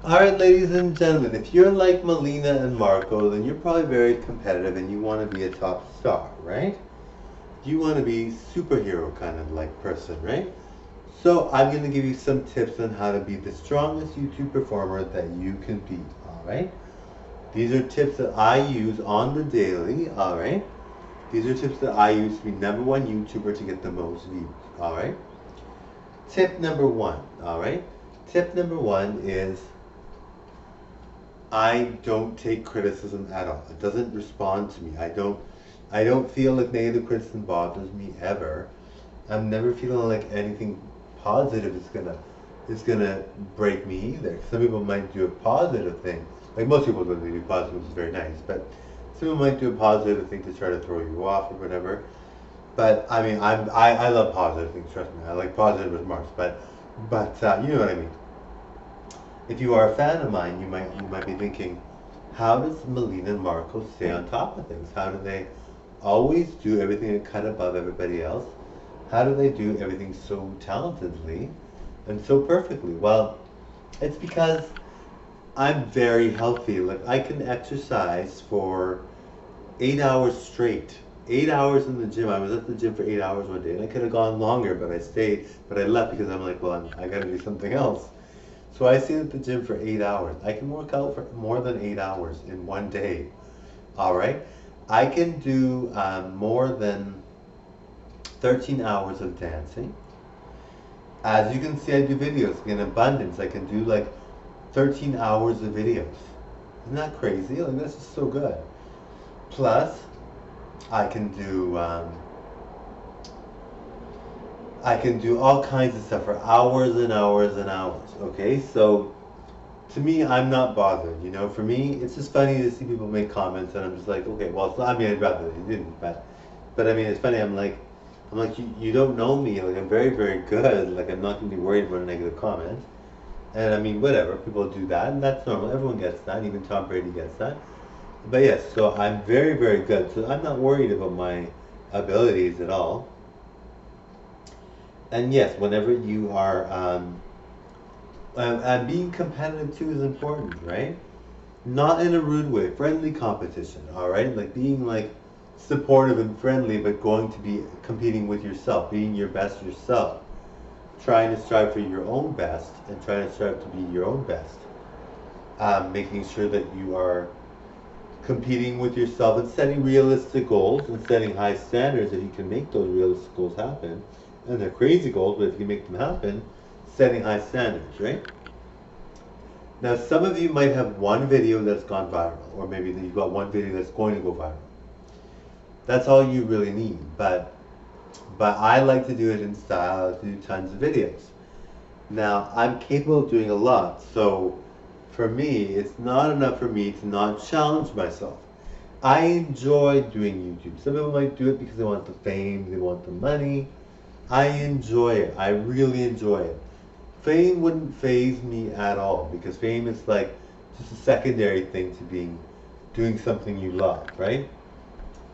Alright, ladies and gentlemen, if you're like Melina and Marco, then you're probably very competitive and you want to be a top star, right? You want to be superhero kind of like person, right? So I'm going to give you some tips on how to be the strongest YouTube performer that you can be, alright? These are tips that I use on the daily, alright? These are tips that I use to be number one YouTuber to get the most views, alright? Tip number one, alright? Tip number one is I don't take criticism at all. It doesn't respond to me. I don't feel like negative criticism bothers me ever. I'm never feeling like anything positive is gonna break me either. Some people might do a positive thing. Like most people don't do positive, which is very nice, but some people might do a positive thing to try to throw you off or whatever. But I mean, I love positive things. Trust me, I like positive remarks. But you know what I mean. If you are a fan of mine, you might be thinking, how does Melina and Marco stay on top of things? How do they always do everything a cut above everybody else? How do they do everything so talentedly and so perfectly? Well, it's because I'm very healthy. Like I can exercise for 8 hours straight. 8 hours in the gym. I was at the gym for 8 hours one day, and I could have gone longer, but I stayed. But I left because I'm like, well, I got to do something else. So I stayed at the gym for 8 hours. I can work out for more than 8 hours in one day. All right. I can do more than 13 hours of dancing. As you can see, I do videos in abundance. I can do like 13 hours of videos. Isn't that crazy? Like, this is so good. Plus, I can do all kinds of stuff for hours and hours and hours. Okay, so to me, I'm not bothered. For me, it's just funny to see people make comments, and I'm just like, okay, well, I mean, I'd rather they didn't, but I mean, it's funny. I'm like, you don't know me. Like, I'm very, very good. Like, I'm not gonna be worried about a negative comment. And I mean, whatever, people do that, and that's normal. Everyone gets that. Even Tom Brady gets that. But yes, so I'm very, very good. So I'm not worried about my abilities at all. And yes, whenever you are, and being competitive too is important, right? Not in a rude way, friendly competition, all right? Like being like supportive and friendly, but going to be competing with yourself, being your best yourself, trying to strive for your own best and trying to strive to be your own best. Making sure that you are competing with yourself and setting realistic goals and setting high standards if you can make those realistic goals happen. And they're crazy goals, but if you can make them happen, setting high standards, right? Now, some of you might have one video that's gone viral, or maybe you've got one video that's going to go viral. That's all you really need. But I like to do it in style. I like to do tons of videos. Now, I'm capable of doing a lot, so for me, it's not enough for me to not challenge myself. I enjoy doing YouTube. Some people might do it because they want the fame, they want the money. I enjoy it. I really enjoy it. Fame wouldn't phase me at all because fame is like just a secondary thing to doing something you love, right?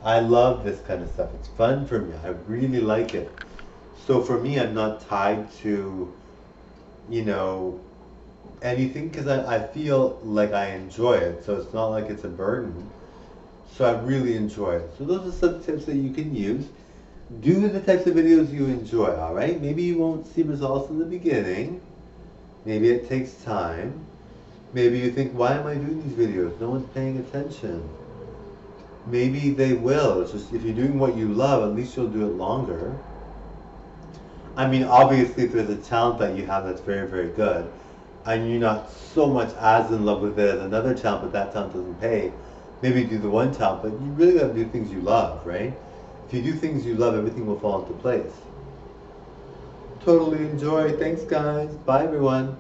I love this kind of stuff. It's fun for me. I really like it. So for me, I'm not tied to, you know, anything because I feel like I enjoy it. So it's not like it's a burden. So I really enjoy it. So those are some tips that you can use. Do the types of videos you enjoy, all right? Maybe you won't see results in the beginning. Maybe it takes time. Maybe you think, why am I doing these videos? No one's paying attention. Maybe they will. It's just if you're doing what you love, at least you'll do it longer. I mean, obviously, if there's a talent that you have that's very, very good, and you're not so much as in love with it as another talent, but that talent doesn't pay, maybe do the one talent, but you really got to do things you love, right? If you do things you love, everything will fall into place. Totally enjoy. Thanks, guys. Bye, everyone.